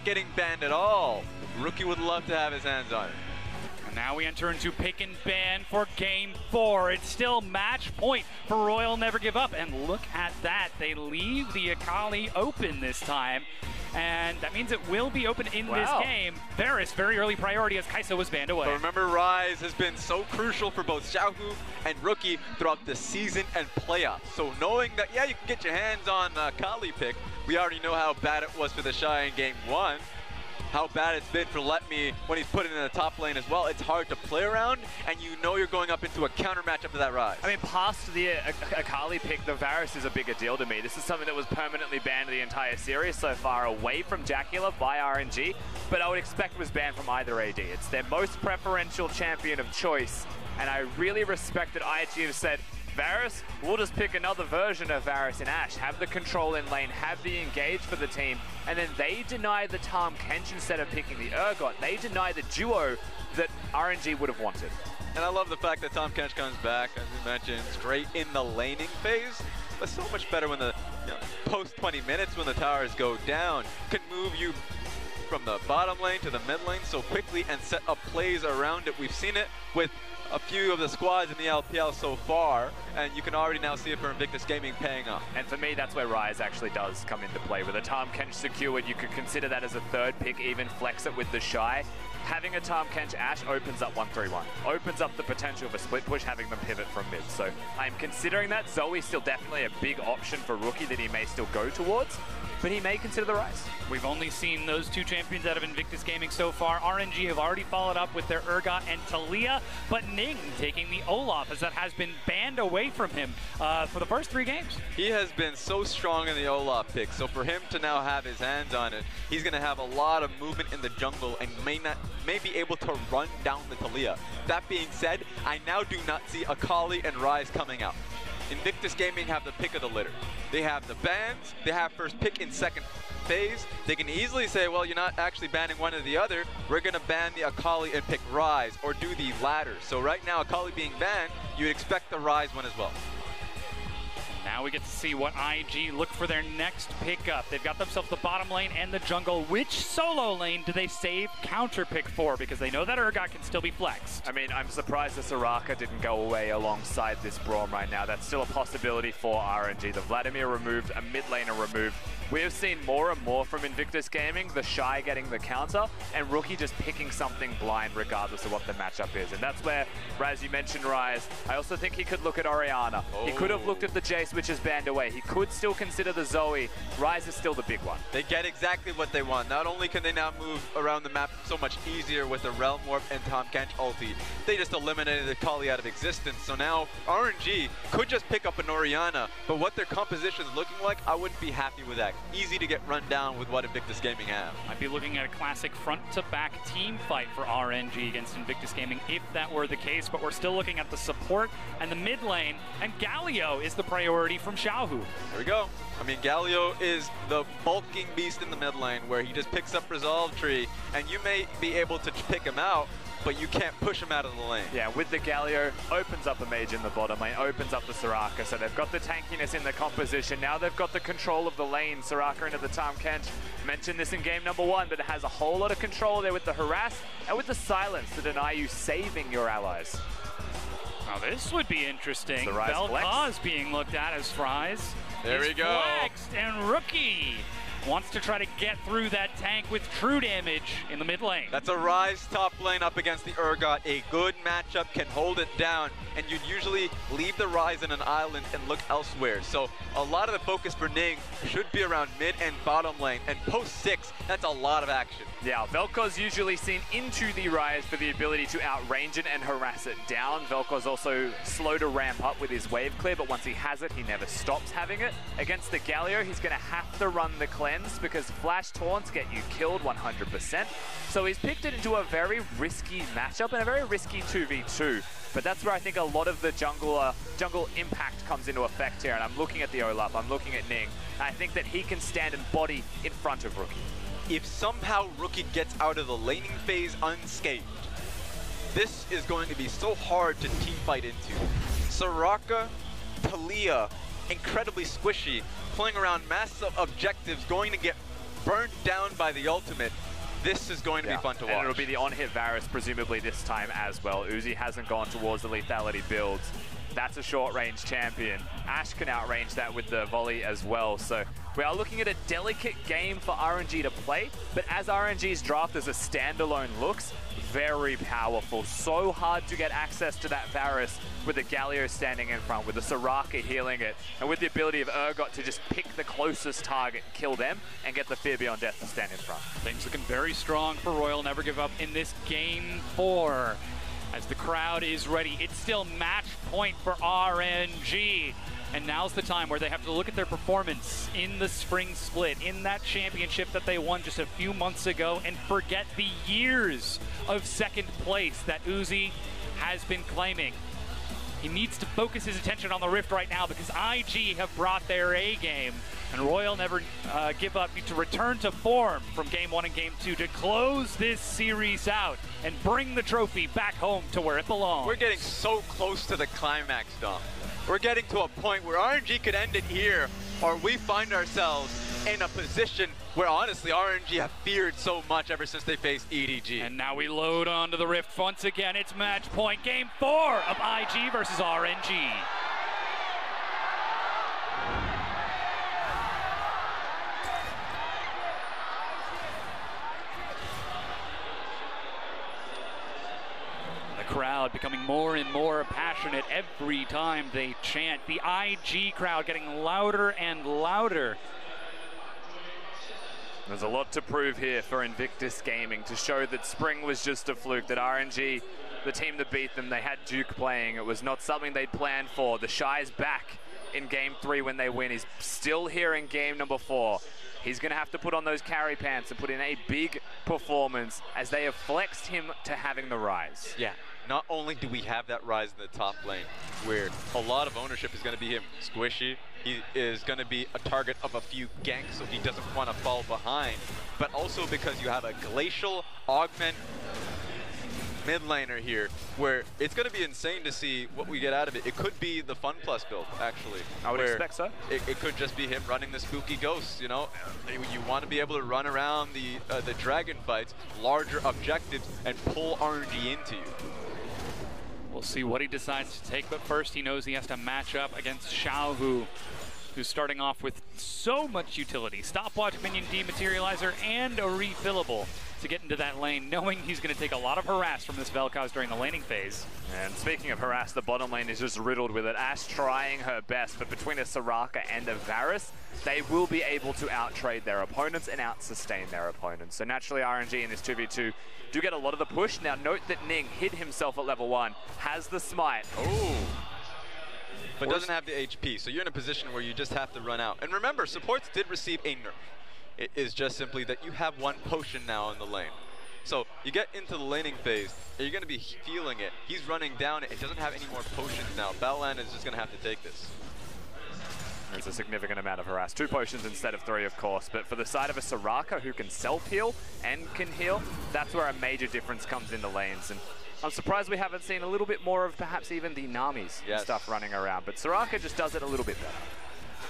getting banned at all. Rookie would love to have his hands on it. And now we enter into pick and ban for game 4. It's still match point for Royal Never Give Up. And look at that. They leave the Akali open this time. And that means it will be open in this game. Varus, very early priority as Karsa was banned away. But remember, Ryze has been so crucial for both XiaoHu and Rookie throughout the season and playoffs. So knowing that, yeah, you can get your hands on Akali pick, we already know how bad it was for TheShy in game 1. How bad it's been for LetME when he's put it in the top lane as well. It's hard to play around, and you know you're going up into a counter matchup to that Ryze. I mean, past the Akali pick, the Varus is a bigger deal to me. This is something that was permanently banned the entire series so far, away from JackeyLove by RNG, but I would expect it was banned from either AD. It's their most preferential champion of choice, and I really respect that IG have said, Varus, we'll just pick another version of Varus in Ashe, have the control in lane, have the engage for the team, and then they deny the Tahm Kench instead of picking the Urgot. They deny the duo that RNG would have wanted. And I love the fact that Tahm Kench comes back, as we mentioned, straight in the laning phase, but so much better when the post 20 minutes when the towers go down, can move you from the bottom lane to the mid lane so quickly and set up plays around it. We've seen it with a few of the squads in the LPL so far, and you can already now see it for Invictus Gaming paying off. And for me, that's where Ryze actually does come into play. With a Tahm Kench secured, you could consider that as a third pick, even flex it with TheShy. Having a Tahm Kench Ashe opens up 1-3-1, opens up the potential of a split push, having them pivot from mid. So I'm considering that. Zoe's still definitely a big option for Rookie that he may still go towards, but he may consider the Ryze. We've only seen those two champions out of Invictus Gaming so far. RNG have already followed up with their Urgot and Taliyah, but Ning taking the Olaf, as that has been banned away from him for the first 3 games. He has been so strong in the Olaf pick, so for him to now have his hands on it, he's going to have a lot of movement in the jungle and may be able to run down the Taliyah. That being said, I now do not see Akali and Ryze coming out. Invictus Gaming have the pick of the litter. They have the bans, they have first pick in second phase. They can easily say, well, you're not actually banning one or the other. We're going to ban the Akali and pick Ryze, or do the latter. So right now, Akali being banned, you'd expect the Ryze one as well. Now we get to see what IG look for their next pickup. They've got themselves the bottom lane and the jungle. Which solo lane do they save counter pick for? Because they know that Urgot can still be flexed. I mean, I'm surprised the Soraka didn't go away alongside this Braum right now. That's still a possibility for RNG. The Vladimir removed, a mid laner removed. We have seen more and more from Invictus Gaming, TheShy getting the counter, and Rookie just picking something blind regardless of what the matchup is. And that's where, Raz, you mentioned Ryze. I also think he could look at Orianna. Oh. He could have looked at the Jace, which is banned away. He could still consider the Zoe. Ryze is still the big one. They get exactly what they want. Not only can they now move around the map so much easier with the Realm Warp and Tahm Kench ulti, they just eliminated the Kali out of existence. So now RNG could just pick up an Orianna, but what their composition is looking like, I wouldn't be happy with that. Easy to get run down with what Invictus Gaming have. I'd be looking at a classic front-to-back team fight for RNG against Invictus Gaming if that were the case, but we're still looking at the support and the mid lane, and Galio is the priority from XiaoHu. There we go. I mean, Galio is the bulking beast in the mid lane where he just picks up Resolve Tree, and you may be able to pick him out, but you can't push him out of the lane. Yeah, with the Galio, opens up the mage in the bottom lane, opens up the Soraka, so they've got the tankiness in the composition. Now they've got the control of the lane. Soraka into the Tahm Kench. Mentioned this in game number 1, but it has a whole lot of control there with the harass and with the silence to deny you saving your allies. Now this would be interesting. Velkoz being looked at as Ryze. There we go. Flexed, and Rookie wants to try to get through that tank with true damage in the mid lane. That's a Ryze top lane up against the Urgot. A good matchup can hold it down, and you'd usually leave the Ryze in an island and look elsewhere. So a lot of the focus for Ning should be around mid and bottom lane, and post 6, that's a lot of action. Yeah, Velkoz usually seen into the Ryze for the ability to outrange it and harass it down. Velkoz also slow to ramp up with his wave clear, but once he has it, he never stops having it. Against the Galio, he's going to have to run the cleanse because flash taunts get you killed 100%. So he's picked it into a very risky matchup and a very risky 2v2. But that's where I think a lot of the jungle impact comes into effect here. And I'm looking at the Olaf, I'm looking at Ning. I think that he can stand and body in front of Rookie. If somehow Rookie gets out of the laning phase unscathed, this is going to be so hard to team fight into. Soraka, Taliyah, incredibly squishy, playing around massive objectives, going to get burnt down by the ultimate. This is going to be fun to watch. And it'll be the on-hit Varus, presumably this time as well. Uzi hasn't gone towards the lethality builds. That's a short-range champion. Ashe can outrange that with the volley as well. So we are looking at a delicate game for RNG to play, but as RNG's draft as a standalone looks, very powerful. So hard to get access to that Varus with the Galio standing in front, with the Soraka healing it, and with the ability of Urgot to just pick the closest target, kill them, and get the Fear Beyond Death to stand in front. Things looking very strong for Royal Never Give Up in this Game 4. As the crowd is ready, it's still match point for RNG. And now's the time where they have to look at their performance in the spring split, in that championship that they won just a few months ago, and forget the years of second place that Uzi has been claiming. He needs to focus his attention on the Rift right now because IG have brought their A game, and Royal Never Give Up to return to form from Game 1 and Game 2 to close this series out and bring the trophy back home to where it belongs. We're getting so close to the climax, Dom. We're getting to a point where RNG could end it here, or we find ourselves in a position where honestly RNG have feared so much ever since they faced EDG. And now we load onto the Rift once again. It's match point, Game 4 of IG versus RNG. The crowd becoming more and more passionate every time they chant. The IG crowd getting louder and louder. There's a lot to prove here for Invictus Gaming to show that spring was just a fluke, that RNG, the team that beat them, they had Duke playing. It was not something they'd planned for. TheShy's back in Game 3 when they win. He's still here in Game number 4. He's going to have to put on those carry pants and put in a big performance as they have flexed him to having the Ryze. Yeah, not only do we have that Ryze in the top lane, where a lot of ownership is going to be him squishy, he is going to be a target of a few ganks, so he doesn't want to fall behind, but also because you have a glacial augment mid laner here, where it's going to be insane to see what we get out of it. It could be the Fun Plus build, actually. I would expect so. It could just be him running the spooky ghosts, you know? You want to be able to run around the dragon fights, larger objectives, and pull RNG into you. We'll see what he decides to take, but first he knows he has to match up against XiaoHu, who's starting off with so much utility. Stopwatch, minion dematerializer, and a refillable to get into that lane, knowing he's going to take a lot of harass from this Velkoz during the laning phase. And speaking of harass, the bottom lane is just riddled with it. Ashe trying her best, but between a Soraka and a Varus, they will be able to out-trade their opponents and out-sustain their opponents. So naturally, RNG in this 2v2 do get a lot of the push. Now note that Ning hid himself at level 1, has the smite. Oh. But doesn't have the HP, so you're in a position where you just have to run out. And remember, supports did receive a nerf. It is just simply that you have one potion now in the lane. So you get into the laning phase, and you're going to be feeling it. He's running down it. It doesn't have any more potions now. Baolan is just going to have to take this. There's a significant amount of harass. 2 potions instead of 3, of course. But for the side of a Soraka who can self-heal and can heal, that's where a major difference comes in the lanes. And I'm surprised we haven't seen a little bit more of perhaps even the Namis and stuff running around. But Soraka just does it a little bit better.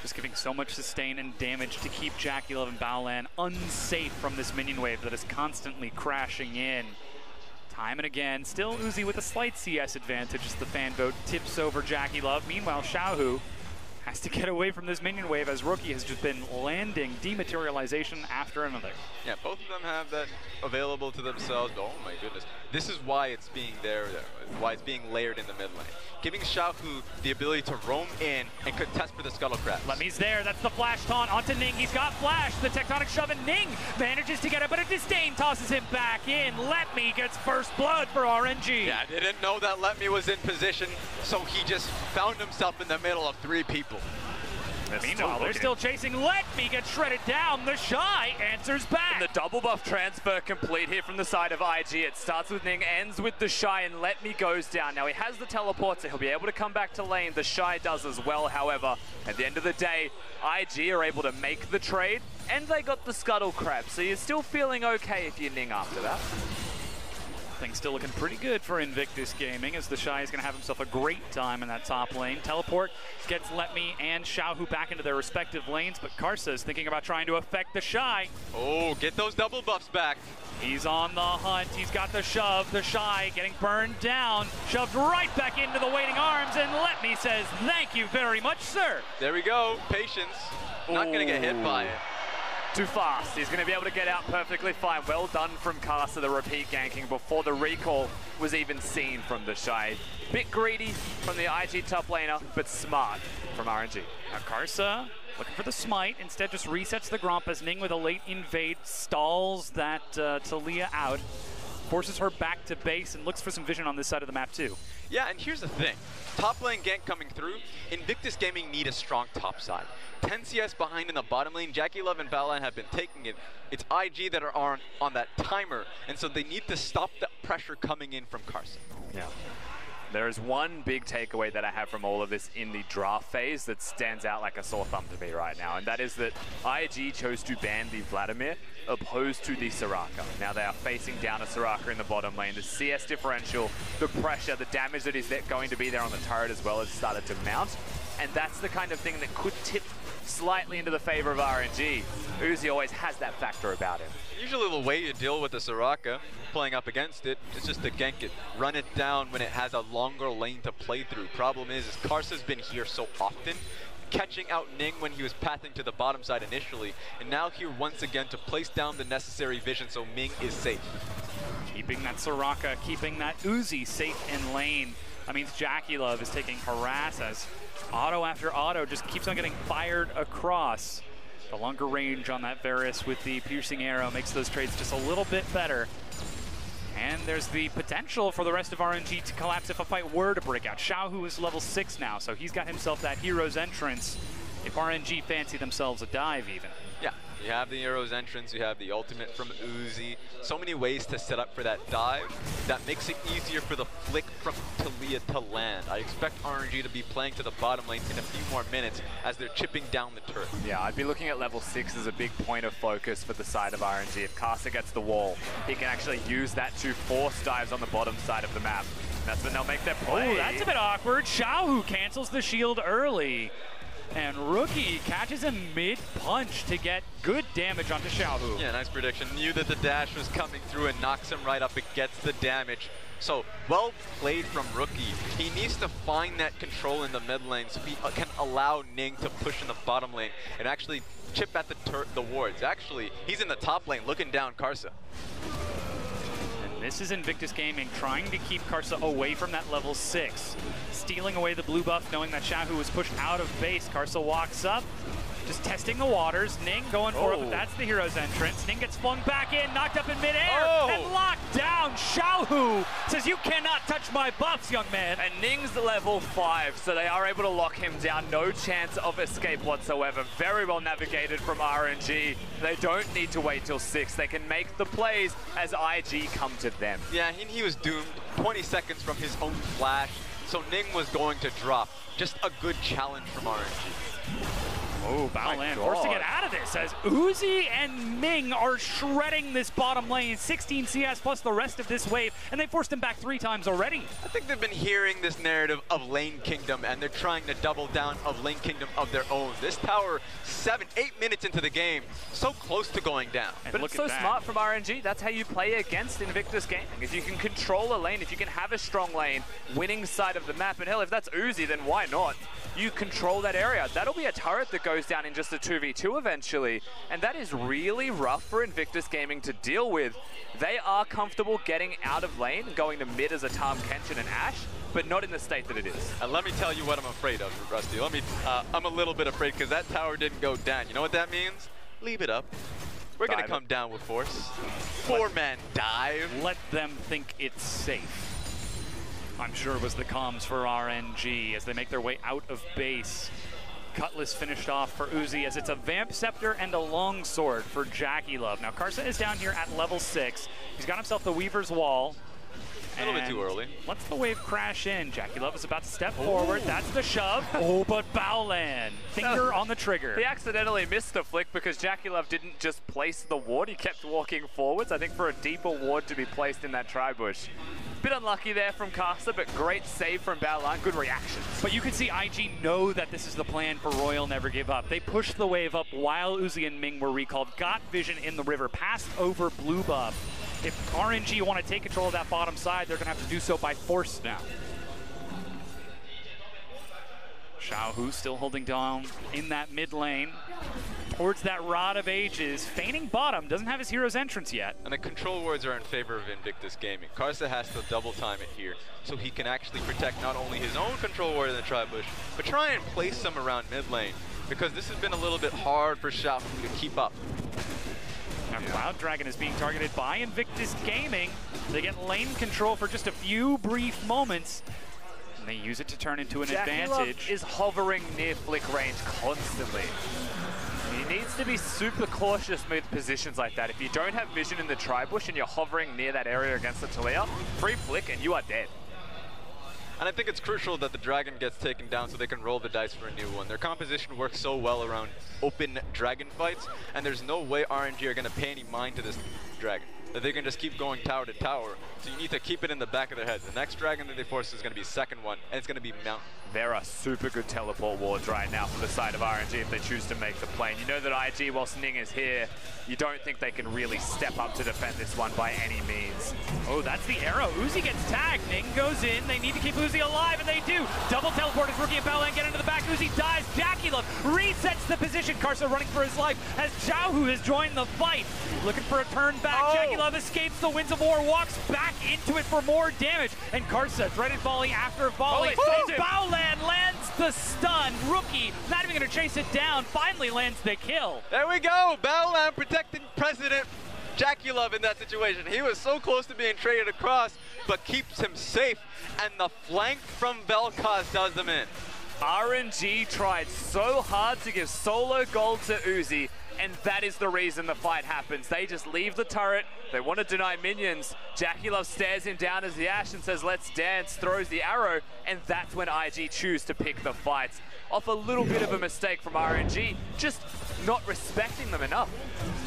Just giving so much sustain and damage to keep JackeyLove and Baolan unsafe from this minion wave that is constantly crashing in. Time and again, still Uzi with a slight CS advantage as the fan vote tips over JackeyLove. Meanwhile, XiaoHu has to get away from this minion wave as Rookie has just been landing dematerialization after another. Yeah, both of them have that available to themselves. Oh my goodness. This is why it's being why it's being layered in the mid lane. Giving XiaoHu the ability to roam in and contest for the Scuttle Crabs. LetMe's there, that's the flash taunt onto Ning. He's got flash, the tectonic shove, and Ning manages to get it, but a disdain tosses him back in. LetMe gets first blood for RNG. Yeah, I didn't know that LetMe was in position, so he just found himself in the middle of 3 people. Meanwhile, they're still chasing. LetMe gets shredded down. TheShy answers back. And the double buff transfer complete here from the side of IG. It starts with Ning, ends with TheShy, and LetMe goes down. Now he has the teleport, so he'll be able to come back to lane. TheShy does as well, however. At the end of the day, IG are able to make the trade, and they got the Scuttle Crab, so you're still feeling okay if you're Ning after that. Things still looking pretty good for Invictus Gaming as TheShy is going to have himself a great time in that top lane. Teleport gets LetME and XiaoHu back into their respective lanes, but Karsa is thinking about trying to affect TheShy. Oh, get those double buffs back. He's on the hunt. He's got the shove. TheShy getting burned down, shoved right back into the waiting arms, and LetME says, thank you very much, sir. There we go. Patience. Not going to get hit by it. Too fast. He's going to be able to get out perfectly fine. Well done from Karsa, the repeat ganking before the recall was even seen from TheShy. Bit greedy from the IG top laner, but smart from RNG. Now Karsa looking for the smite, instead just resets the Gromp as Ning with a late invade stalls that Taliyah out. Forces her back to base and looks for some vision on this side of the map too. Yeah, and here's the thing. Top lane gank coming through, Invictus Gaming need a strong top side. 10 CS behind in the bottom lane, JackeyLove and Baolan have been taking it. It's IG that are on that timer, and so they need to stop the pressure coming in from Karsa. Yeah. There is one big takeaway that I have from all of this in the draft phase that stands out like a sore thumb to me right now, and that is that IG chose to ban the Vladimir opposed to the Soraka. Now they are facing down a Soraka in the bottom lane. The CS differential, the pressure, the damage that is going to be there on the turret as well has started to mount, and that's the kind of thing that could tip slightly into the favor of RNG. Uzi always has that factor about him. Usually the way you deal with the Soraka, playing up against it, is just to gank it. Run it down when it has a longer lane to play through. Problem is Karsa's been here so often, catching out Ning when he was pathing to the bottom side initially, and now here once again to place down the necessary vision so Ming is safe. Keeping that Soraka, keeping that Uzi safe in lane. That means JackeyLove is taking harass as auto after auto just keeps on getting fired across. The longer range on that Varus with the piercing arrow makes those trades just a little bit better. And there's the potential for the rest of RNG to collapse if a fight were to break out. XiaoHu is level 6 now, so he's got himself that hero's entrance if RNG fancy themselves a dive even. Yeah, you have the hero's entrance, you have the ultimate from Uzi. So many ways to set up for that dive that makes it easier for the flick from Taliyah to land. I expect RNG to be playing to the bottom lane in a few more minutes as they're chipping down the turret. Yeah, I'd be looking at level 6 as a big point of focus for the side of RNG. If Karsa gets the wall, he can actually use that to force dives on the bottom side of the map. And that's when they'll make their play. Oh, that's a bit awkward. XiaoHu cancels the shield early. And Rookie catches him mid-punch to get good damage onto XiaoHu. Yeah, nice prediction. Knew that the dash was coming through and knocks him right up. It gets the damage. So, well played from Rookie. He needs to find that control in the mid lane so he can allow Ning to push in the bottom lane and actually chip at the wards. Actually, he's in the top lane looking down Karsa. This is Invictus Gaming trying to keep Karsa away from that level 6. Stealing away the blue buff, knowing that XiaoHu was pushed out of base. Karsa walks up, just testing the waters. Ning going for it, but that's the hero's entrance. Ning gets flung back in, knocked up in midair, and locked down. XiaoHu says, you cannot touch my buffs, young man. And Ning's level 5, so they are able to lock him down. No chance of escape whatsoever. Very well navigated from RNG. They don't need to wait till 6. They can make the plays as IG come to them. Yeah, he was doomed 20 seconds from his own flash, so Ning was going to drop. Just a good challenge from RNG. Oh, Baolan forced to get out of this as Uzi and Ming are shredding this bottom lane. 16 CS plus the rest of this wave, and they forced him back 3 times already. I think they've been hearing this narrative of Lane Kingdom, and they're trying to double down of Lane Kingdom of their own. This tower, 7-8 minutes into the game, so close to going down. And but it's so smart from RNG. That's how you play against Invictus Gaming. If you can control a lane, if you can have a strong lane, winning side of the map, and hell, if that's Uzi, then why not? You control that area. That'll be a turret that goes down in just a 2v2 eventually, and that is really rough for Invictus Gaming to deal with. They are comfortable getting out of lane, going to mid as a Tahm, Kench, and an Ashe, but not in the state that it is. And let me tell you what I'm afraid of, Rusty. I'm a little bit afraid because that tower didn't go down. You know what that means? Leave it up. We're going to come down with force. 4-man dive. Let them think it's safe. I'm sure it was the comms for RNG as they make their way out of base. Cutlass finished off for Uzi as it's a Vamp Scepter and a Longsword for JackeyLove. Now Karsa is down here at level 6. He's got himself the Weaver's Wall. A little bit too early. Once the wave crash in, JackeyLove is about to step forward. That's the shove. Oh, but Baolan, finger on the trigger. He accidentally missed the flick because JackeyLove didn't just place the ward. He kept walking forwards, I think for a deeper ward to be placed in that tri-bush. Bit unlucky there from Karsa, but great save from Baolan. Good reactions. But you can see IG know that this is the plan for Royal Never Give Up. They pushed the wave up while Uzi and Ming were recalled, got vision in the river, passed over blue buff. If RNG want to take control of that bottom side, they're going to have to do so by force now. XiaoHu still holding down in that mid lane. Towards that Rod of Ages, feigning bottom, doesn't have his hero's entrance yet. And the control wards are in favor of Invictus Gaming. Karsa has to double time it here, so he can actually protect not only his own control ward in the tri-bush, but try and place some around mid lane, because this has been a little bit hard for XiaoHu to keep up. Now Cloud Dragon is being targeted by Invictus Gaming. They get lane control for just a few brief moments, and they use it to turn into an advantage. Is hovering near flick range constantly. He needs to be super cautious with positions like that. If you don't have vision in the tri-bush and you're hovering near that area against the Taliyah, free flick and you are dead. And I think it's crucial that the dragon gets taken down so they can roll the dice for a new one. Their composition works so well around open dragon fights, and there's no way RNG are going to pay any mind to this dragon. That they can just keep going tower to tower. So you need to keep it in the back of their heads. The next dragon that they force is going to be second one, and it's going to be Mountain. There are super good teleport wards right now from the side of RNG if they choose to make the plane. You know that IG, whilst Ning is here, you don't think they can really step up to defend this one by any means. Oh, that's the arrow. Uzi gets tagged. Ning goes in. They need to keep Uzi alive, and they do. Double teleport as Rookie and Baolan get into the back. Uzi dies. JackeyLove resets the position. Karsa running for his life as XiaoHu has joined the fight. Looking for a turn back. JackeyLove escapes the Winds of War, walks back into it for more damage. And Karsa, dreaded volley after volley. Baolan lands the stun. Rookie, not even going to chase it down, finally lands the kill. There we go. Baolan protecting President JackeyLove in that situation. He was so close to being traded across, but keeps him safe. And the flank from Velkoz does them in. RNG tried so hard to give solo gold to Uzi, and that is the reason the fight happens. They just leave the turret. They want to deny minions. JackeyLove stares him down as the Ashe and says, let's dance, throws the arrow, and that's when IG choose to pick the fights. Off a little bit of a mistake from RNG, just not respecting them enough.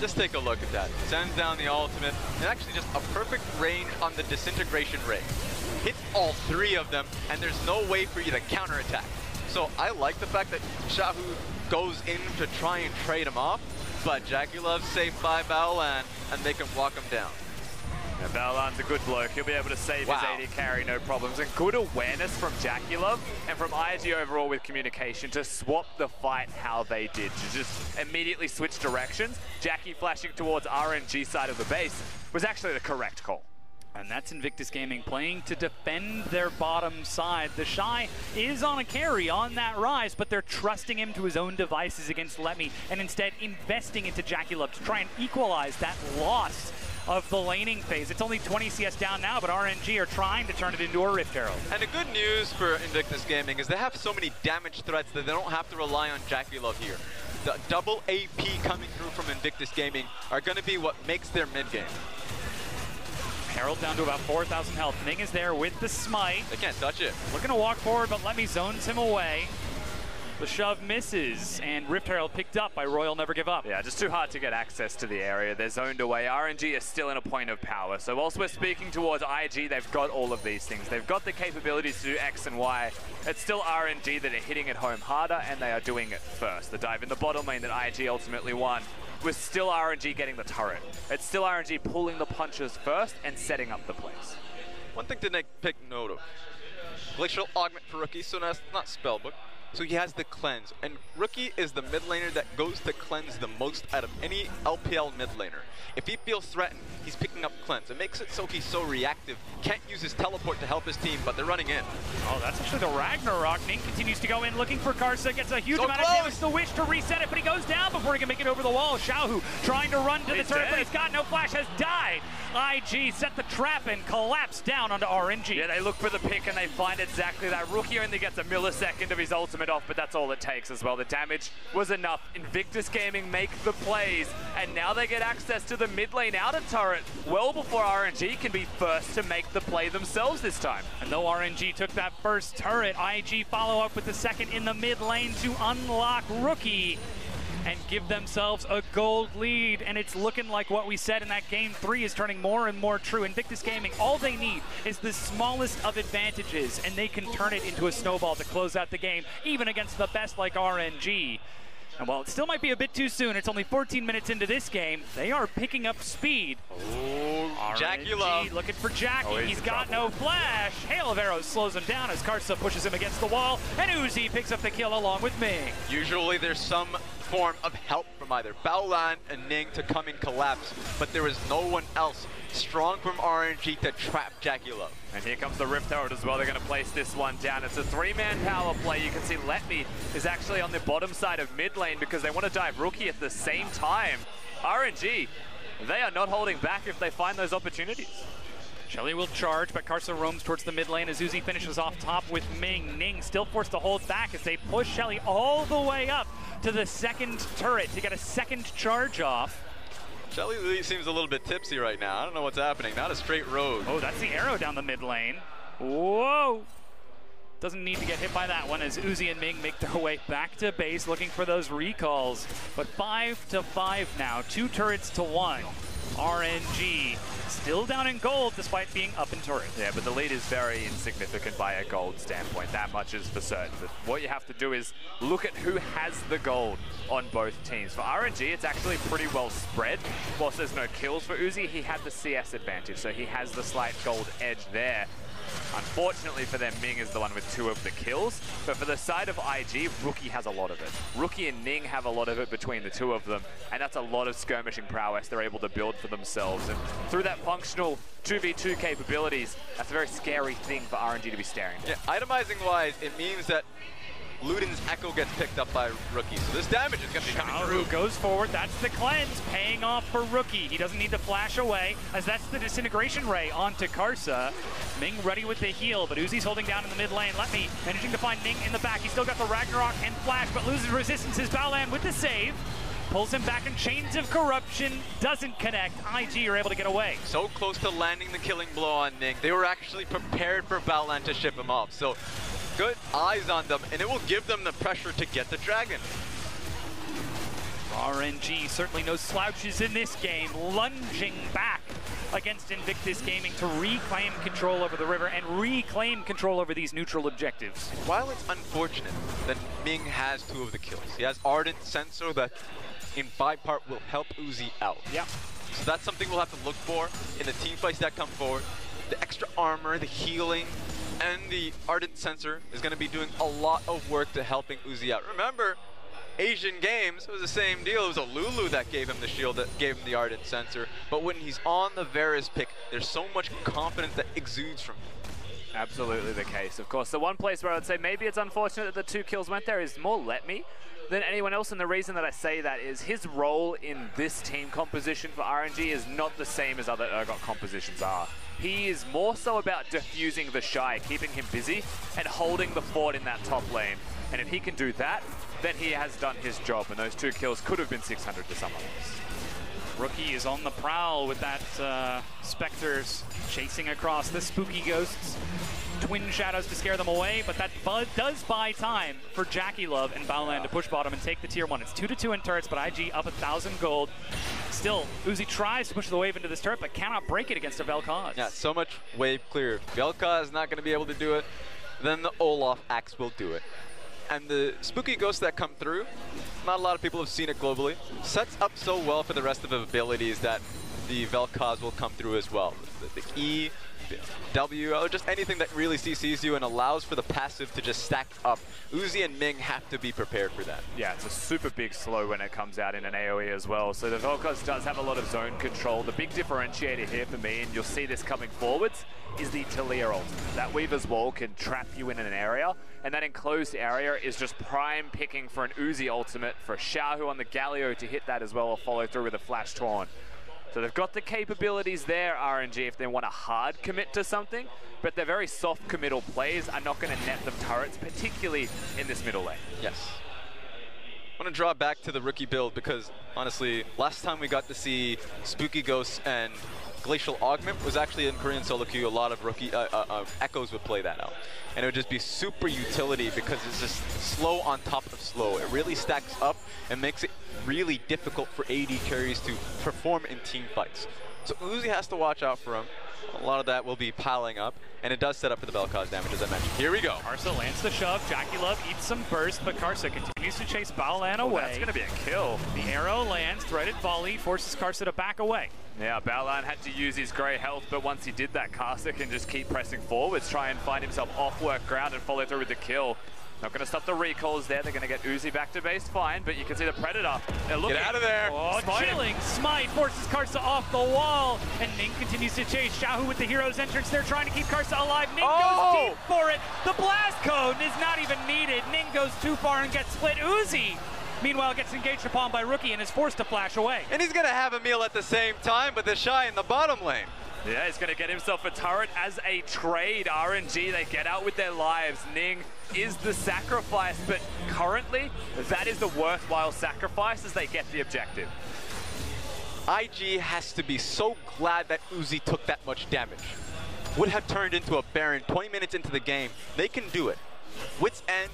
Just take a look at that. Sends down the ultimate, and actually just a perfect range on the disintegration ray. Hits all three of them, and there's no way for you to counterattack. So I like the fact that XiaoHu goes in to try and trade him off, but JackeyLove's safe by Baolan, and they can walk him down. Yeah, Baolan's a good bloke. He'll be able to save his AD carry, no problems. And good awareness from JackeyLove and from IG overall with communication to swap the fight how they did. To just immediately switch directions. Jackie flashing towards RNG side of the base was actually the correct call. And that's Invictus Gaming playing to defend their bottom side. TheShy is on a carry on that Ryze, but they're trusting him to his own devices against LetME and instead investing into JackeyLove to try and equalize that loss of the laning phase. It's only 20 CS down now, but RNG are trying to turn it into a Rift Herald. And the good news for Invictus Gaming is they have so many damage threats that they don't have to rely on JackeyLove here. The double AP coming through from Invictus Gaming are going to be what makes their mid game. Herald down to about 4,000 health. Ning is there with the smite. They can't touch it. Looking to walk forward, but LetME zones him away. The shove misses, and Rift Herald picked up by Royal Never Give Up. Yeah, just too hard to get access to the area. They're zoned away. RNG is still in a point of power. So whilst we're speaking towards IG, they've got all of these things. They've got the capabilities to do X and Y. It's still RNG that are hitting it home harder, and they are doing it first. The dive in the bottom lane that IG ultimately won was still RNG getting the turret. It's still RNG pulling the punches first and setting up the place. One thing to take note of. Glacial Augment for Rookie, so that's not Spellbook. So he has the cleanse, and Rookie is the mid laner that goes to cleanse the most out of any LPL mid laner. If he feels threatened, he's picking up cleanse. It makes it so he's so reactive. Can't use his teleport to help his team, but they're running in. Oh, that's actually the Ragnarok. Ning continues to go in looking for Karsa, gets a huge amount of damage. The wish to reset it, but he goes down before he can make it over the wall. XiaoHu trying to run to the turret, but he's got no flash, has died. IG set the trap and collapsed down onto RNG. Yeah, they look for the pick and they find exactly that. Rookie only gets a millisecond of his ultimate off, but that's all it takes as well. The damage was enough. Invictus Gaming make the plays, and now they get access to the mid lane outer turret. Well before RNG can be first to make the play themselves this time. And though RNG took that first turret, IG follow up with the second in the mid lane to unlock Rookie and give themselves a gold lead. And it's looking like what we said in that game 3 is turning more and more true. Invictus Gaming, all they need is the smallest of advantages, and they can turn it into a snowball to close out the game, even against the best like RNG. And while it still might be a bit too soon, it's only 14 minutes into this game, they are picking up speed. Oh, JackeyLove looking for Jackie. Oh, he's got no flash. Hail of arrows slows him down as Karsa pushes him against the wall, and Uzi picks up the kill along with Ming. Usually there's some form of help from either Baolan and Ning to come and collapse, but there is no one else strong from RNG to trap JackeyLove. And here comes the Rift Herald as well. They're going to place this one down. It's a 3-man power play. You can see LetME is actually on the bottom side of mid lane because they want to dive Rookie at the same time. RNG, they are not holding back if they find those opportunities. Shelly will charge, but Karsa roams towards the mid lane as Uzi finishes off top with Ming. Ning still forced to hold back as they push Shelly all the way up to the second turret to get a second charge off. Shelly seems a little bit tipsy right now. I don't know what's happening. Not a straight road. Oh, that's the arrow down the mid lane. Whoa! Doesn't need to get hit by that one as Uzi and Ming make their way back to base looking for those recalls. But 5-5 now, 2 turrets to 1. RNG still down in gold despite being up in turret. Yeah, but the lead is very insignificant by a gold standpoint. That much is for certain. But what you have to do is look at who has the gold on both teams. For RNG, it's actually pretty well spread. Whilst there's no kills for Uzi, he had the CS advantage, so he has the slight gold edge there. Unfortunately for them, Ming is the one with 2 of the kills, but for the side of IG, Rookie has a lot of it. Rookie and Ning have a lot of it between the 2 of them, and that's a lot of skirmishing prowess they're able to build for themselves. And through that functional 2v2 capabilities, that's a very scary thing for RNG to be staring at. Yeah, itemizing wise, it means that Luden's Echo gets picked up by Rookie, so this damage is going to be coming through. XiaoHu goes forward, that's the cleanse, paying off for Rookie. He doesn't need to flash away, as that's the disintegration ray onto Karsa. Ming ready with the heal, but Uzi's holding down in the mid lane. LetME managing to find Ning in the back. He's still got the Ragnarok and flash, but loses resistance as Baolan with the save. Pulls him back in Chains of Corruption, doesn't connect. IG are able to get away. So close to landing the killing blow on Ning. They were actually prepared for Baolan to ship him off. So good eyes on them, and it will give them the pressure to get the dragon. RNG, certainly no slouches in this game, lunging back against Invictus Gaming to reclaim control over the river and reclaim control over these neutral objectives. While it's unfortunate that Ming has 2 of the kills, he has Ardent Sensor that in 5-part will help Uzi out. Yeah. So that's something we'll have to look for in the team fights that come forward. The extra armor, the healing, and the Ardent Sensor is going to be doing a lot of work to helping Uzi out. Remember, Asian Games, it was the same deal. It was a Lulu that gave him the shield, that gave him the Ardent Sensor. But when he's on the Varus pick, there's so much confidence that exudes from him. Absolutely the case. Of course, the one place where I would say maybe it's unfortunate that the 2 kills went there is more LetME than anyone else, and the reason that I say that is his role in this team composition for RNG is not the same as other Urgot compositions are. He is more so about diffusing TheShy, keeping him busy, and holding the fort in that top lane. And if he can do that, then he has done his job, and those 2 kills could have been 600 to someone else. Rookie is on the prowl with that Spectres chasing across the spooky ghosts. Twin shadows to scare them away, but that does buy time for JackeyLove and Baolan to push bottom and take the tier 1. It's 2-2 in turrets, but IG up 1,000 gold. Still, Uzi tries to push the wave into this turret, but cannot break it against a Velkoz. Yeah, so much wave clear. Velkoz is not going to be able to do it. Then the Olaf axe will do it. And the spooky ghosts that come through, not a lot of people have seen it globally. Sets up so well for the rest of the abilities that the Velkoz will come through as well. The E, the W, or just anything that really CCs you and allows for the passive to just stack up. Uzi and Ming have to be prepared for that. Yeah, it's a super big slow when it comes out in an AoE as well. So the Velkoz does have a lot of zone control. The big differentiator here for me, and you'll see this coming forwards, is the Taliyah ultimate. That Weaver's Wall can trap you in an area, and that enclosed area is just prime picking for an Uzi ultimate, for XiaoHu on the Galio to hit that as well, or follow through with a Flash Torn. So they've got the capabilities there, RNG, if they want to hard commit to something, but their very soft committal plays are not going to net them turrets, particularly in this middle lane. Yes. I want to draw back to the Rookie build because, honestly, last time we got to see Spooky Ghosts and Glacial Augment was actually in Korean solo queue. A lot of rookie Echoes would play that out. And it would just be super utility because it's just slow on top of slow. It really stacks up and makes it really difficult for AD carries to perform in team fights. So Uzi has to watch out for him. A lot of that will be piling up, and it does set up for the Velkoz damage, as I mentioned. Here we go. Karsa lands the shove. JackeyLove eats some burst, but Karsa continues to chase Baolan away. That's going to be a kill. The arrow lands, threaded volley, forces Karsa to back away. Yeah, Baolan had to use his grey health, but once he did that, Karsa can just keep pressing forwards, try and find himself off work ground and follow through with the kill. Not going to stop the recalls there. They're going to get Uzi back to base fine, but you can see the Predator. They're looking. Get out of there. Oh, chilling smite forces Karsa off the wall, and Ning continues to chase. XiaoHu with the hero's entrance. They're trying to keep Karsa alive. Ning goes deep for it. The blast cone is not even needed. Ning goes too far and gets split. Uzi, meanwhile, gets engaged upon by Rookie and is forced to flash away. And he's going to have a meal at the same time, but TheShy in the bottom lane. Yeah, he's going to get himself a turret as a trade. RNG, they get out with their lives. Ning is the sacrifice, but currently, that is the worthwhile sacrifice as they get the objective. IG has to be so glad that Uzi took that much damage. Would have turned into a Baron 20 minutes into the game. They can do it. Wits End,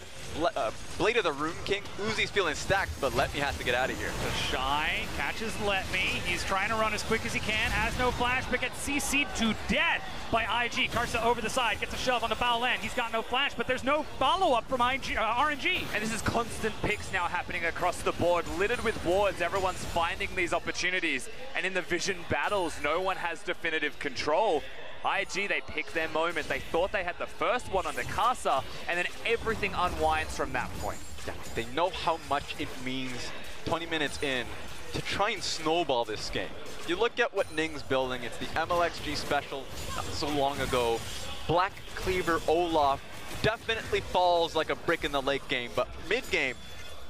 Blade of the Rune King. Uzi's feeling stacked, but LetME has to get out of here. TheShy catches LetME. He's trying to run as quick as he can. Has no flash, but gets CC'd to death by IG. Karsa over the side, gets a shove on the Baolan. He's got no flash, but there's no follow-up from RNG. And this is constant picks now happening across the board. Littered with wards, everyone's finding these opportunities. And in the vision battles, no one has definitive control. IG, they picked their moment. They thought they had the first one on the Karsa, and then everything unwinds from that point. Yeah, they know how much it means 20 minutes in to try and snowball this game. You look at what Ning's building, it's the MLXG special not so long ago. Black Cleaver Olaf definitely falls like a brick in the late game, but mid-game,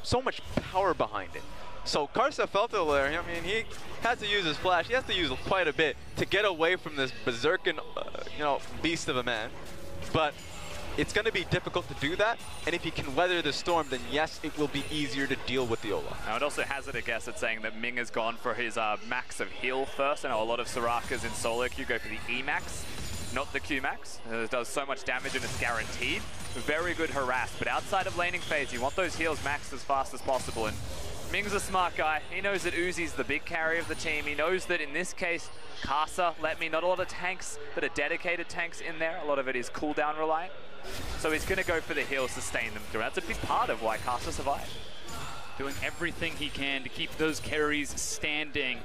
so much power behind it. So Karsa felt it there. I mean, he had to use his flash. He has to use quite a bit to get away from this berserking, beast of a man. But it's going to be difficult to do that. And if he can weather the storm, then yes, it will be easier to deal with the Olaf. I would also hazard a guess at saying that Ming has gone for his max of heal first. I know a lot of Sorakas in solo queue go for the E max, not the Q max. It does so much damage and it's guaranteed. Very good harass, but outside of laning phase, you want those heals maxed as fast as possible. And Ming's a smart guy. He knows that Uzi's the big carry of the team. He knows that in this case, Karsa, LetME, not a lot of tanks that are dedicated tanks in there. A lot of it is cooldown reliant. So he's going to go for the heal, sustain them through. That's a big part of why Karsa survived. Doing everything he can to keep those carries standing.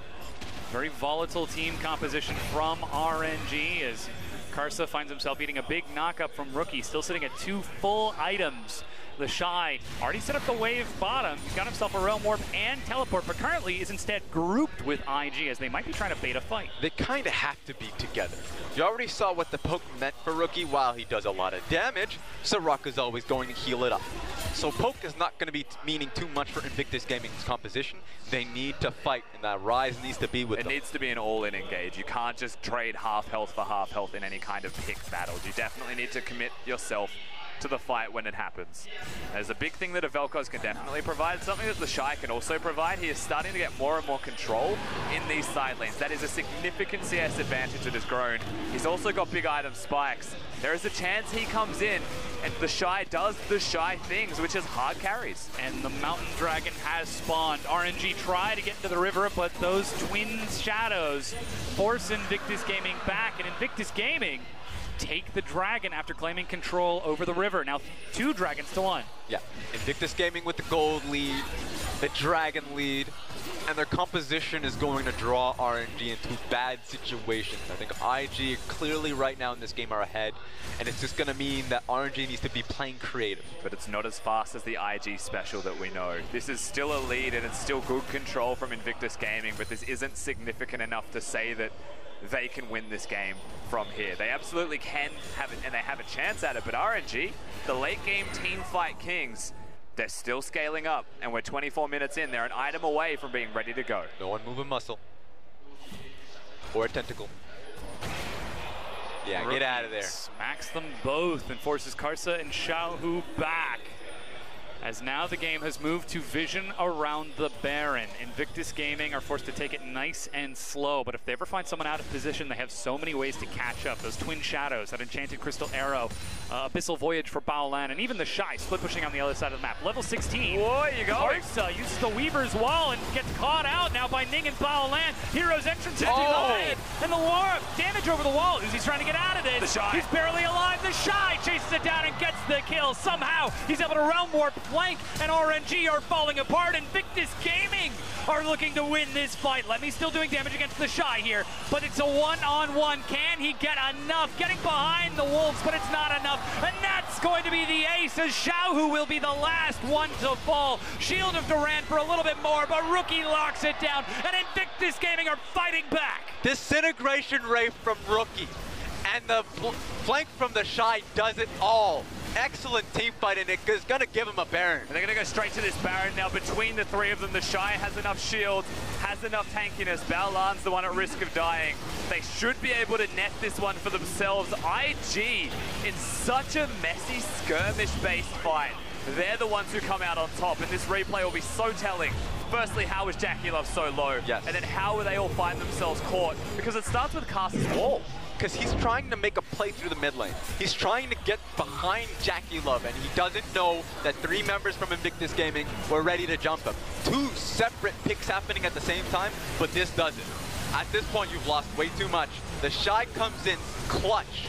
Very volatile team composition from RNG as Karsa finds himself eating a big knockup from Rookie, still sitting at 2 full items. TheShy already set up the wave bottom. He's got himself a Realm Warp and Teleport, but currently is instead grouped with IG as they might be trying to bait a fight. They kind of have to be together. You already saw what the poke meant for Rookie. While he does a lot of damage, Soraka's always going to heal it up. So poke is not going to be meaning too much for Invictus Gaming's composition. They need to fight, and that Ryze needs to be with them. It needs to be an all-in engage. You can't just trade half health for half health in any kind of pick battles. You definitely need to commit yourself to the fight when it happens. There's a big thing that a Velkoz can definitely provide, something that TheShy can also provide. He is starting to get more and more control in these side lanes. That is a significant CS advantage that has grown. He's also got big item spikes. There is a chance he comes in and TheShy does TheShy things, which is hard carries. And the Mountain Dragon has spawned. RNG try to get into the river, but those twin shadows force Invictus Gaming back, and Invictus Gaming take the dragon after claiming control over the river. Now 2 dragons to 1. Yeah, Invictus Gaming with the gold lead, the dragon lead, and their composition is going to draw RNG into bad situations. I think IG clearly right now in this game are ahead, and it's just going to mean that RNG needs to be playing creative. But it's not as fast as the IG special that we know. This is still a lead, and it's still good control from Invictus Gaming, but this isn't significant enough to say that they can win this game from here. They absolutely can have it, and they have a chance at it, but RNG, the late game team fight kings, they're still scaling up, and we're 24 minutes in. They're an item away from being ready to go. No one moving muscle. Or a tentacle. Yeah, get out of there. Smacks them both and forces Karsa and XiaoHu back. As now the game has moved to vision around the Baron. Invictus Gaming are forced to take it nice and slow, but if they ever find someone out of position, they have so many ways to catch up. Those Twin Shadows, that Enchanted Crystal Arrow, Abyssal Voyage for Baolan, and even TheShy split pushing on the other side of the map. Level 16. Whoa, you go. Karsa uses the Weaver's Wall and gets caught out now by Ning and Baolan. Hero's entrance into the head, and the war damage over the wall. He's trying to get out of this. TheShy. He's barely alive. TheShy chases it down and gets the kill. Somehow he's able to realm warp flank, and RNG are falling apart. Invictus Gaming are looking to win this fight. LetME still doing damage against TheShy here, but it's a one-on-one. Can he get enough? Getting behind the Wolves, but it's not enough. And that's going to be the ace, as XiaoHu will be the last one to fall. Shield of Durant for a little bit more, but Rookie locks it down, and Invictus Gaming are fighting back. Disintegration Ray from Rookie, and the flank from TheShy does it all. Excellent team fight, and it is going to give him a Baron. And they're going to go straight to this Baron now. Between the three of them, TheShy has enough shields, has enough tankiness. Baolan's the one at risk of dying. They should be able to net this one for themselves. IG, in such a messy skirmish-based fight, they're the ones who come out on top, and this replay will be so telling. Firstly, how was JackeyLove so low? Yes. And then how will they all find themselves caught? Because it starts with Karsa's wall. Because he's trying to make a play through the mid lane. He's trying to get behind JackeyLove, and he doesn't know that 3 members from Invictus Gaming were ready to jump him. 2 separate picks happening at the same time, but this doesn't. At this point, you've lost way too much. TheShy comes in clutch,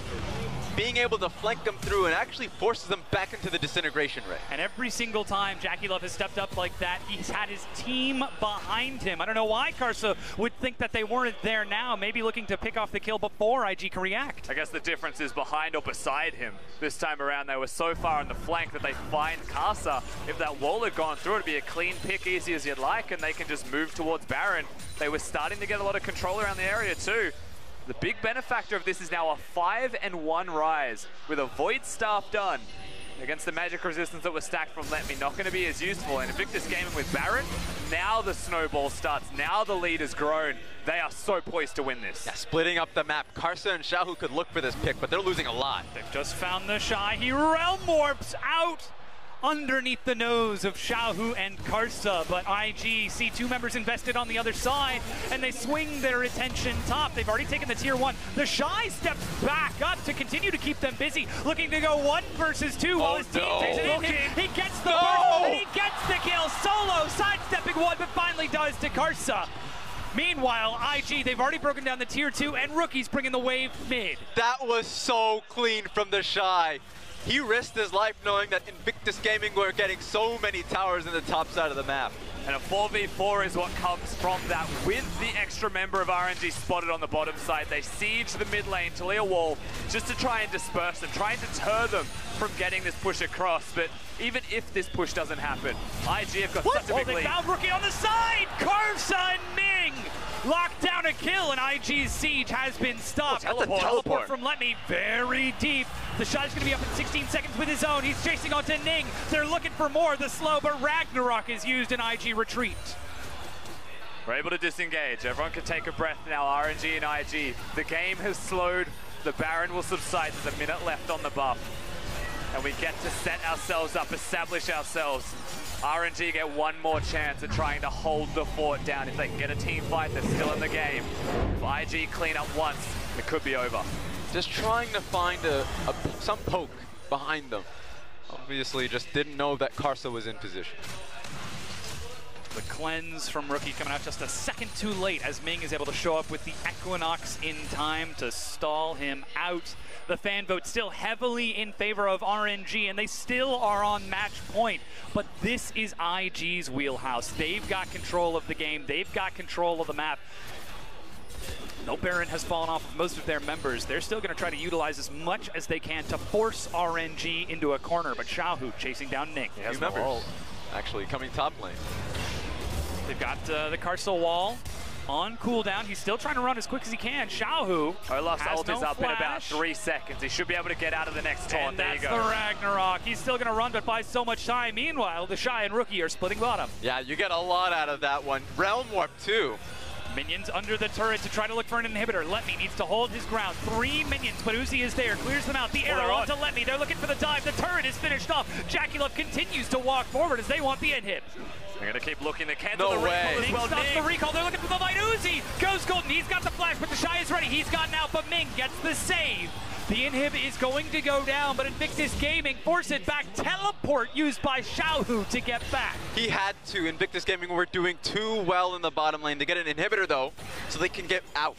being able to flank them through and actually forces them back into the disintegration ray. And every single time JackeyLove has stepped up like that, he's had his team behind him. I don't know why Karsa would think that they weren't there now, maybe looking to pick off the kill before IG can react. I guess the difference is behind or beside him. This time around, they were so far on the flank that they find Karsa. If that wall had gone through, it'd be a clean pick, easy as you'd like, and they can just move towards Baron. They were starting to get a lot of control around the area too. The big benefactor of this is now a 5-1 Ryze with a Void Staff done against the magic resistance that was stacked from LetME. Not going to be as useful. And Invictus Gaming with Baron, now the snowball starts. Now the lead has grown. They are so poised to win this. Yeah, splitting up the map. Karsa and XiaoHu could look for this pick, but they're losing a lot. They've just found TheShy. He realm warps out underneath the nose of XiaoHu and Karsa, but IG see 2 members invested on the other side, and they swing their attention top. They've already taken the tier 1. TheShy steps back up to continue to keep them busy, looking to go 1 versus 2 while his team takes it in. He gets the burst, and he gets the kill. Solo sidestepping 1, but finally does to Karsa. Meanwhile, IG, they've already broken down the tier 2, and Rookie's bringing the wave mid. That was so clean from TheShy. He risked his life knowing that Invictus Gaming were getting so many towers in the top side of the map. And a 4v4 is what comes from that. With the extra member of RNG spotted on the bottom side, they siege the mid lane, Taliyah wall, just to try and disperse them, trying to deter them from getting this push across. But even if this push doesn't happen, IG have got such a big lead. They found Rookie on the side! Karsa and Ming locked down a kill, and IG's siege has been stopped. Teleport from LetME very deep. TheShy's going to be up in 16 seconds with his own. He's chasing onto Ning. They're looking for more. The slow, but Ragnarok is used in IG retreat. We're able to disengage. Everyone can take a breath now, RNG and IG. The game has slowed. The Baron will subside. There's a minute left on the buff. And we get to set ourselves up, establish ourselves. RNG get one more chance at trying to hold the fort down. If they can get a team fight, they're still in the game. If IG clean up once, it could be over. Just trying to find some poke behind them. Obviously just didn't know that Karsa was in position. The cleanse from Rookie coming out just a second too late, as Ming is able to show up with the Equinox in time to stall him out. The fan vote still heavily in favor of RNG, and they still are on match point. But this is IG's wheelhouse. They've got control of the game. They've got control of the map. No Baron has fallen off of most of their members. They're still going to try to utilize as much as they can to force RNG into a corner, but XiaoHu chasing down Ning. He has members actually coming top lane. They've got the Karsa wall on cooldown. He's still trying to run as quick as he can. XiaoHu Olaf's ult is up in flash. about 3 seconds. He should be able to get out of the next taunt. And there you that's go. the Ragnarok. He's still going to run, but buys so much time. Meanwhile, TheShy and Rookie are splitting bottom. Yeah, you get a lot out of that one. Realm Warp too. Minions under the turret to try to look for an inhibitor. LetME needs to hold his ground. 3 minions, but Uzi is there, clears them out. The arrow onto LetME. They're looking for the dive. The turret is finished off. JackeyLove continues to walk forward as they want the inhib. They're going to keep looking. They cancel the recall as Ning well. stops the recall. They're looking for the light. Uzi goes golden. He's got the flash, but TheShy is ready. He's gotten out, but Ming gets the save. The inhib is going to go down, but Invictus Gaming force it back. Teleport used by XiaoHu to get back. He had to. Invictus Gaming were doing too well in the bottom lane. They get an inhibitor though, so they can get out.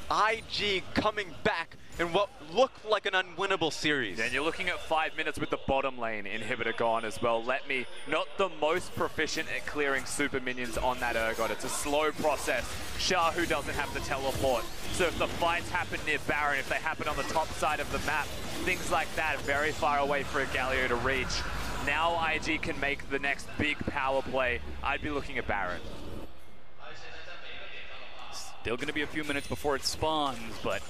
IG coming back in what looked like an unwinnable series. And you're looking at 5 minutes with the bottom lane inhibitor gone as well. LetME, not the most proficient at clearing super minions on that Urgot. It's a slow process. XiaoHu doesn't have the teleport. So if the fights happen near Baron, if they happen on the top side of the map, things like that, very far away for a Galio to reach. Now IG can make the next big power play. I'd be looking at Baron. Still going to be a few minutes before it spawns, but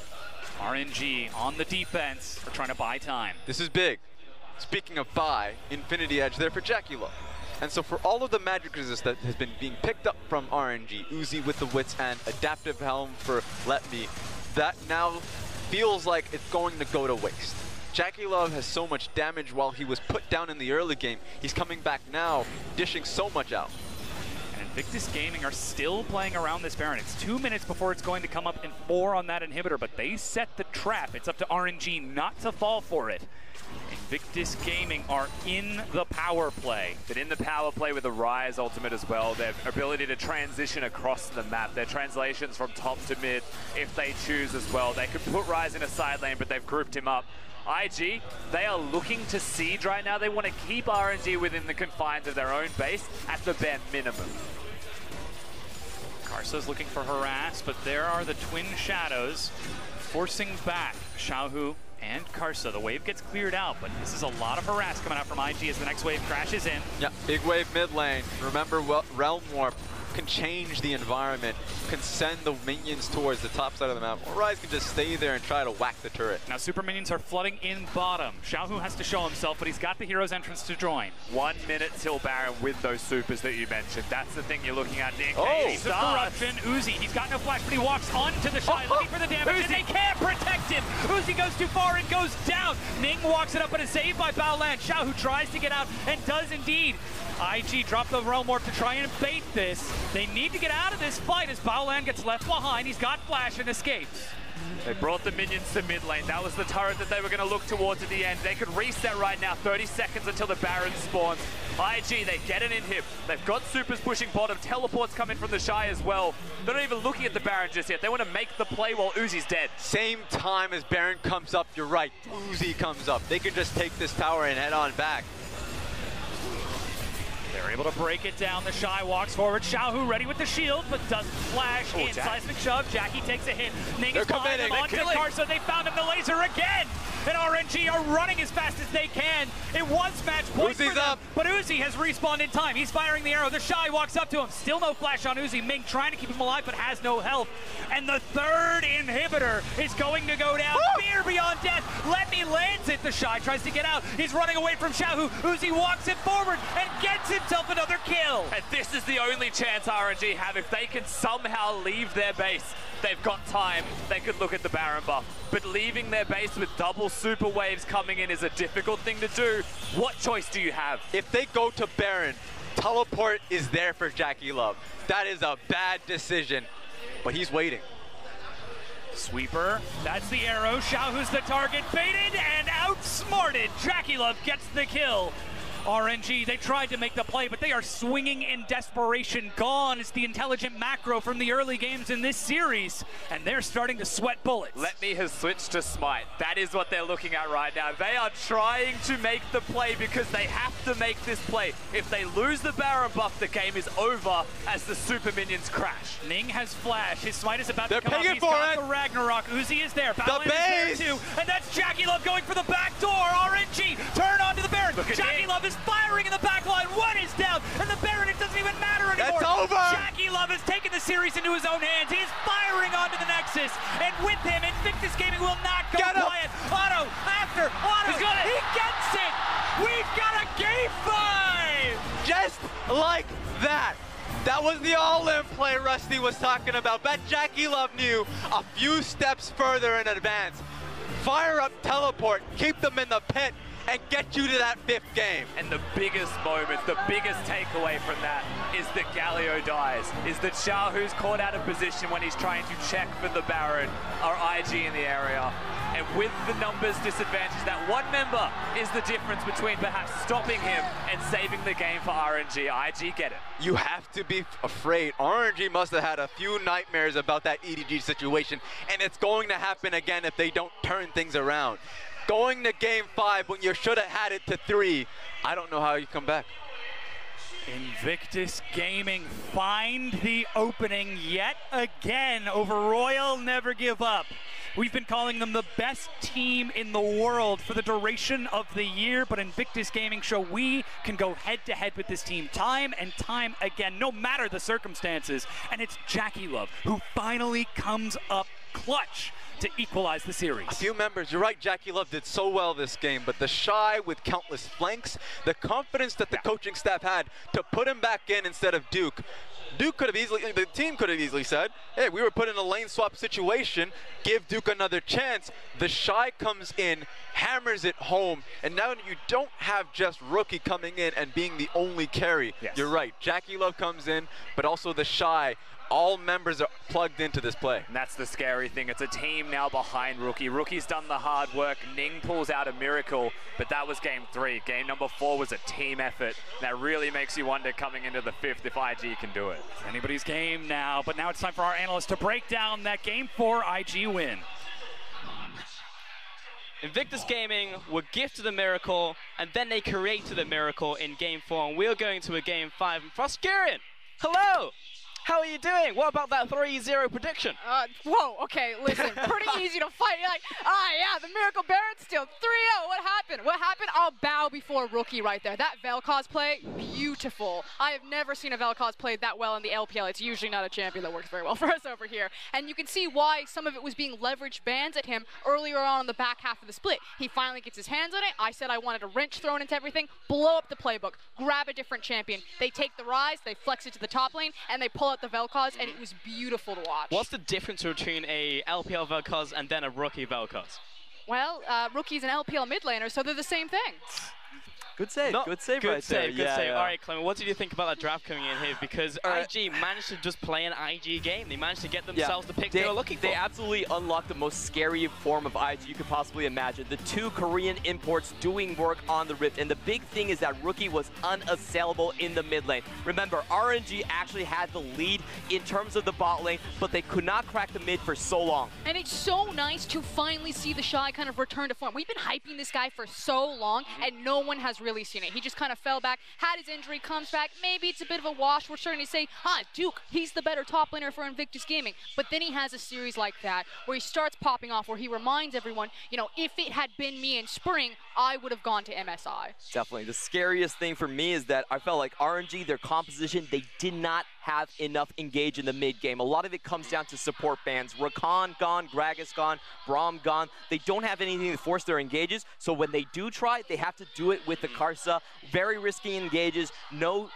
RNG on the defense are trying to buy time. This is big. Speaking of buy, Infinity Edge there for JackeyLove. And so for all of the magic resist that has been being picked up from RNG, Uzi with the Wits and Adaptive Helm for LetME, that now feels like it's going to go to waste. JackeyLove has so much damage while he was put down in the early game. He's coming back now, dishing so much out. Invictus Gaming are still playing around this Baron. It's 2 minutes before it's going to come up in 4 on that inhibitor, but they set the trap. It's up to RNG not to fall for it. Invictus Gaming are in the power play. But in the power play with the Ryze ultimate as well, their ability to transition across the map, their translations from top to mid, if they choose as well. They could put Ryze in a side lane, but they've grouped him up. IG, they are looking to siege right now. They want to keep RNG within the confines of their own base at the bare minimum. Karsa's looking for harass, but there are the twin shadows forcing back XiaoHu and Karsa. The wave gets cleared out, but this is a lot of harass coming out from IG as the next wave crashes in. Yeah, big wave mid lane. Remember, Realm Warp can change the environment, can send the minions towards the top side of the map, or Ryze can just stay there and try to whack the turret. Now super minions are flooding in bottom. XiaoHu has to show himself, but he's got the hero's entrance to join. 1 minute till Baron with those supers that you mentioned. That's the thing you're looking at, Ning. He's a corruption. Uzi, he's got no flash, but he walks onto TheShy, looking for the damage, and they can't protect him. Uzi goes too far and goes down. Ning walks it up, but is saved by Baolan. XiaoHu tries to get out and does indeed. IG dropped the Realm Warp to try and bait this. They need to get out of this fight as Baolan gets left behind. He's got flash and escapes. They brought the minions to mid lane. That was the turret that they were going to look towards at the end. They could reset right now. 30 seconds until the Baron spawns. IG, they get an inhib. They've got supers pushing bottom. Teleports come in from TheShy as well. They're not even looking at the Baron just yet. They want to make the play while Uzi's dead. Same time as Baron comes up, you're right. Uzi comes up. They can just take this tower and head on back. They're able to break it down. TheShy walks forward. XiaoHu ready with the shield, but doesn't flash in. Seismic shove. Jackie takes a hit. Ning is behind him onto Karsa. They found him the laser again. And RNG are running as fast as they can. It was match point for them, up. But Uzi has respawned in time. He's firing the arrow. TheShy walks up to him. Still no flash on Uzi. Ming trying to keep him alive, but has no health. And the third inhibitor is going to go down. Fear beyond death. LetME lands it. TheShy tries to get out. He's running away from XiaoHu. Uzi walks it forward and gets himself another kill. And this is the only chance RNG have. If they can somehow leave their base, they've got time. They could look at the Baron buff. But leaving their base with double super waves coming in is a difficult thing to do. What choice do you have? If they go to Baron, teleport is there for JackeyLove. That is a bad decision, but he's waiting. Sweeper, that's the arrow. XiaoHu's the target, baited and outsmarted. JackeyLove gets the kill. RNG, they tried to make the play, but they are swinging in desperation. Gone is the intelligent macro from the early games in this series, and they're starting to sweat bullets. LetME has switched to Smite. That is what they're looking at right now. They are trying to make the play because they have to make this play. If they lose the Baron buff, the game is over as the super minions crash. Ning has flash. His Smite is about to come up. He's got the Ragnarok. Uzi is there. Baolan is there too. And that's JackeyLove going for the back door. RNG turn onto the Baron. JackeyLove is firing in the back line. One is down. And the Baron, it doesn't even matter anymore. It's over. JackeyLove has taken the series into his own hands. He is firing onto the Nexus. And with him, Invictus Gaming will not go quiet. Auto after auto. He gets it. We've got a game 5. Just like that. That was the all-in play Rusty was talking about. Bet JackeyLove knew a few steps further in advance. Fire up teleport, keep them in the pit, and get you to that 5th game. And the biggest moment, the biggest takeaway from that is that Galio dies, is that XiaoHu's caught out of position when he's trying to check for the Baron or IG in the area. And with the numbers disadvantage, that one member is the difference between perhaps stopping him and saving the game for RNG. IG get it. You have to be afraid. RNG must have had a few nightmares about that EDG situation, and it's going to happen again if they don't turn things around. Going to game 5 when you should have had it to 3, I don't know how you come back. Invictus Gaming find the opening yet again over Royal Never Give Up. We've been calling them the best team in the world for the duration of the year, but Invictus Gaming show we can go head-to-head with this team time and time again, no matter the circumstances. And it's JackeyLove who finally comes up clutch to equalize the series. A few members, you're right, JackeyLove did so well this game, but TheShy with countless flanks, the confidence that the coaching staff had to put him back in instead of Duke. Duke could have easily, the team could have easily said, hey, we were put in a lane swap situation, give Duke another chance. TheShy comes in, hammers it home, and now you don't have just Rookie coming in and being the only carry. Yes. You're right, JackeyLove comes in, but also TheShy. All members are plugged into this play. And that's the scary thing. It's a team now behind Rookie. Rookie's done the hard work. Ning pulls out a miracle, but that was game 3. Game number 4 was a team effort. That really makes you wonder coming into the 5th if IG can do it. It's anybody's game now, but now it's time for our analysts to break down that game 4 IG win. Invictus Gaming were gifted a miracle, and then they created a miracle in game 4, and we're going to a game 5. And Froskurian, hello! How are you doing? What about that 3-0 prediction? Whoa, okay, listen, pretty easy to fight. You're like, yeah, the Miracle Baron still 3-0. What happened? What happened? I'll bow before Rookie right there. That Velkoz play, beautiful. I have never seen a Velkoz play that well in the LPL. It's usually not a champion that works very well for us over here. And you can see why some of it was being leveraged bans at him earlier on in the back half of the split. He finally gets his hands on it. I said I wanted a wrench thrown into everything. Blow up the playbook. Grab a different champion. They take the Ryze, they flex it to the top lane, and they pull out the Velkoz, and it was beautiful to watch. What's the difference between a LPL Velkoz and then a Rookie Velkoz? Well, Rookie's an LPL mid laner, so they're the same thing. Good save, good save good right save, there. Good save. Yeah. All right, Clement, what did you think about that draft coming in here? Because IG managed to just play an IG game. They managed to get themselves the pick they were looking for. They absolutely unlocked the most scary form of IG you could possibly imagine. The 2 Korean imports doing work on the Rift. And the big thing is that Rookie was unassailable in the mid lane. Remember, RNG actually had the lead in terms of the bot lane, but they could not crack the mid for so long. And it's so nice to finally see TheShy kind of return to form. We've been hyping this guy for so long, and no one has really seen it. He just kind of fell back, had his injury, comes back. Maybe it's a bit of a wash. We're starting to say, Duke, he's the better top laner for Invictus Gaming. But then he has a series like that where he starts popping off, where he reminds everyone, you know, if it had been me in spring, I would have gone to MSI. Definitely. The scariest thing for me is that I felt like RNG, their composition, they did not have enough engage in the mid game. A lot of it comes down to support bans. Rakan gone, Gragas gone, Braum gone. They don't have anything to force their engages, so when they do try, they have to do it with the Karsa. Very risky engages, no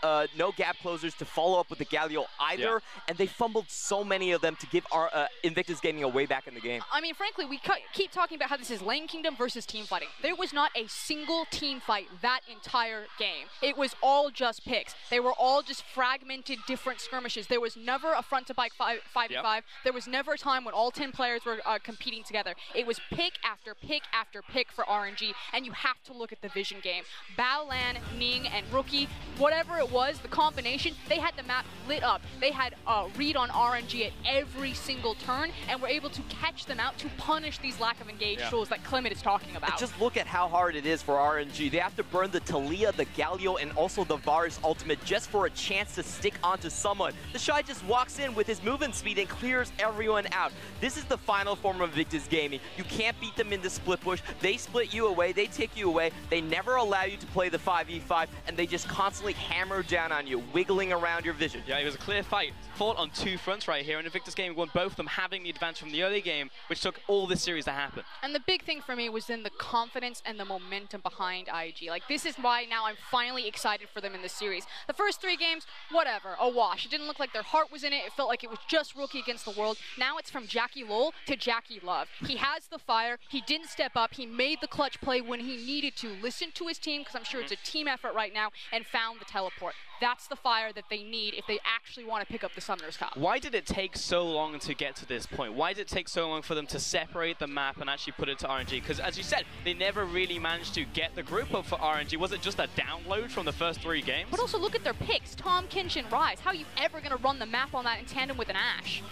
gap closers to follow up with the Galio either, and they fumbled so many of them to give our Invictus Gaming a way back in the game. I mean, frankly, we keep talking about how this is lane kingdom versus team fighting. There was not a single team fight that entire game. It was all just picks. They were all just fragmented, different skirmishes. There was never a front to back 5v5. There was never a time when all 10 players were competing together. It was pick after pick after pick for RNG, and you have to look at the vision game. Baolan, Ning, and Rookie, whatever it was, the combination, they had the map lit up. They had a read on RNG at every single turn, and were able to catch them out to punish these lack of engage tools that Clement is talking about. And just look at how hard it is for RNG. They have to burn the Taliyah, the Galio, and also the Varus ultimate just for a chance to stick onto someone. TheShy just walks in with his movement speed and clears everyone out. This is the final form of Invictus Gaming. You can't beat them in the split push. They split you away, they take you away, they never allow you to play the 5v5, and they just constantly hammer down on you, wiggling around your vision. Yeah, it was a clear fight. Fought on 2 fronts right here, and Invictus Gaming won both of them, having the advantage from the early game, which took all this series to happen. And the big thing for me was then the confidence and the momentum behind IG. Like, this is why now I'm finally excited for them in this series. The first 3 games, whatever, a wash. Ashe. It didn't look like their heart was in it. It felt like it was just Rookie against the world. Now it's from JackeyLove to JackeyLove. He has the fire. He didn't step up. He made the clutch play when he needed to. Listen to his team, because I'm sure it's a team effort right now, and found the teleport. That's the fire that they need if they actually want to pick up the Summoner's Cup. Why did it take so long to get to this point? Why did it take so long for them to separate the map and actually put it to RNG? Because as you said, they never really managed to get the group up for RNG. Was it just a download from the first 3 games? But also look at their picks, Tahm, Kench, and Ryze. How are you ever going to run the map on that in tandem with an Ashe?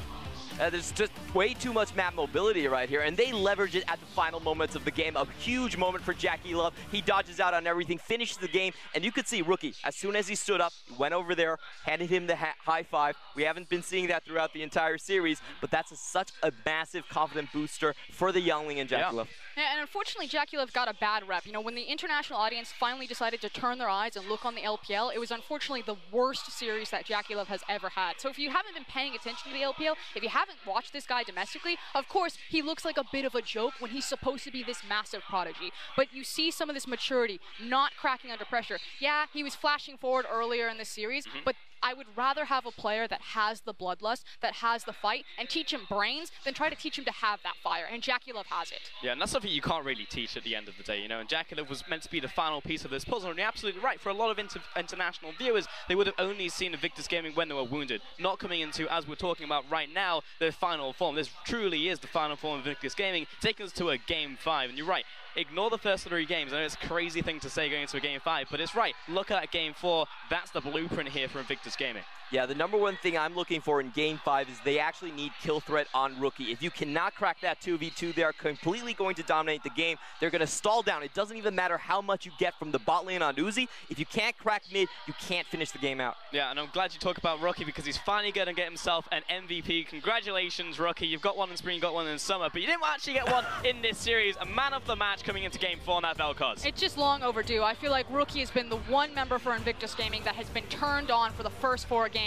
There's just way too much map mobility right here, and they leverage it at the final moments of the game. A huge moment for JackeyLove. He dodges out on everything, finishes the game, and you could see Rookie, as soon as he stood up, he went over there, handed him the high five. We haven't been seeing that throughout the entire series, but that's such a massive confident booster for the youngling and JackeyLove. Yeah, and unfortunately, JackeyLove got a bad rep. You know, when the international audience finally decided to turn their eyes and look on the LPL, it was unfortunately the worst series that JackeyLove has ever had. So if you haven't been paying attention to the LPL, if you haven't watched this guy domestically, of course, he looks like a bit of a joke when he's supposed to be this massive prodigy. But you see some of this maturity, not cracking under pressure. Yeah, he was flashing forward earlier in the series, but I would rather have a player that has the bloodlust, that has the fight, and teach him brains than try to teach him to have that fire, and JackeyLove has it. Yeah, and that's something you can't really teach at the end of the day, you know, and JackeyLove was meant to be the final piece of this puzzle, and you're absolutely right. For a lot of international viewers, they would have only seen Invictus Gaming when they were wounded, not coming into, as we're talking about right now, their final form. This truly is the final form of Invictus Gaming, taking us to a Game 5, and you're right. Ignore the first 3 games. I know it's a crazy thing to say going into a Game 5, but it's right. Look at Game 4. That's the blueprint here for Invictus Gaming. Yeah, the #1 thing I'm looking for in Game 5 is they actually need kill threat on Rookie. If you cannot crack that 2v2, they are completely going to dominate the game. They're going to stall down. It doesn't even matter how much you get from the bot lane on Uzi. If you can't crack mid, you can't finish the game out. Yeah, and I'm glad you talk about Rookie because he's finally going to get himself an MVP. Congratulations, Rookie. You've got one in spring, you got one in summer, but you didn't actually get one in this series. A man of the match coming into Game 4 on that Velkoz. It's just long overdue. I feel like Rookie has been the one member for Invictus Gaming that has been turned on for the first 4 games.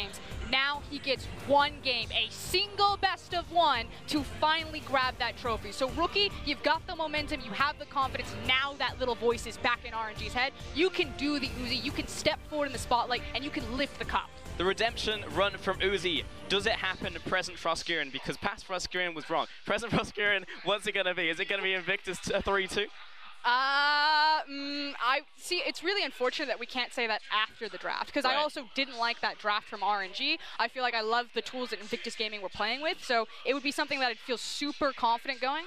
Now he gets 1 game, a single best of 1 to finally grab that trophy. So Rookie, you've got the momentum, you have the confidence. Now that little voice is back in RNG's head. You can do the Uzi, you can step forward in the spotlight, and you can lift the cup. The redemption run from Uzi. Does it happen to present Frostgiren? Because past Frostgiren was wrong. Present Frostgiren, what's it going to be? Is it going to be Invictus 3-2? I see. It's really unfortunate that we can't say that after the draft, because I also didn't like that draft from RNG. I feel like I love the tools that Invictus Gaming were playing with, so it would be something that I'd feel super confident going.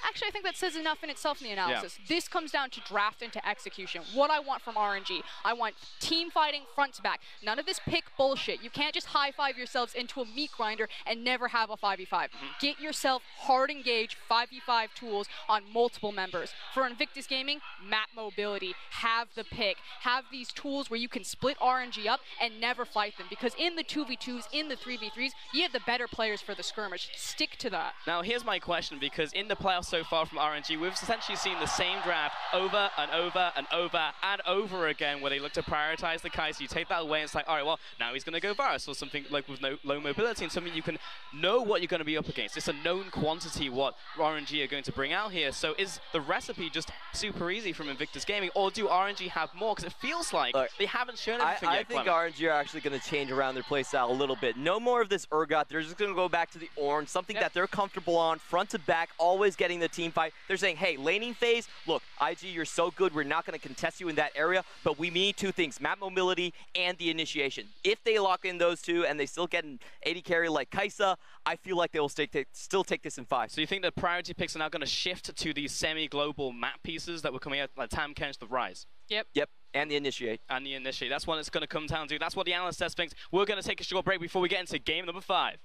Actually, I think that says enough in itself in the analysis. Yeah. This comes down to draft into execution. What I want from RNG, I want team fighting front to back. None of this pick bullshit. You can't just high-five yourselves into a meat grinder and never have a 5v5. Get yourself hard engaged 5v5 tools on multiple members. For Invictus Gaming, map mobility, have the pick, have these tools where you can split RNG up and never fight them. Because in the 2v2s, in the 3v3s, you have the better players for the skirmish. Stick to that. Now, here's my question, because in the playoffs so far from RNG, we've essentially seen the same draft over and over and over and over again, where they look to prioritize the Kai. So you take that away and it's like, all right, well, now he's going to go Varus or something like with low mobility and something you can know what you're going to be up against. It's a known quantity what RNG are going to bring out here. So is the recipe just super easy from Invictus Gaming, or do RNG have more? Because it feels like they haven't shown anything yet. I think RNG are actually going to change around their playstyle a little bit. No more of this Urgot. They're just going to go back to the orange, something that they're comfortable on, front to back, always getting the team fight. They're saying, hey, laning phase, look, IG, you're so good, we're not going to contest you in that area, but we need 2 things, map mobility and the initiation. If they lock in those 2 and they still get an AD carry like Karsa, I feel like they will still take this in 5. So you think the priority picks are now going to shift to these semi-global map pieces that were coming out, like Tahm, Kench, the Ryze? Yep. And the initiate. And the initiate. That's what it's going to come down to. That's what the analyst thinks. We're going to take a short break before we get into game number 5.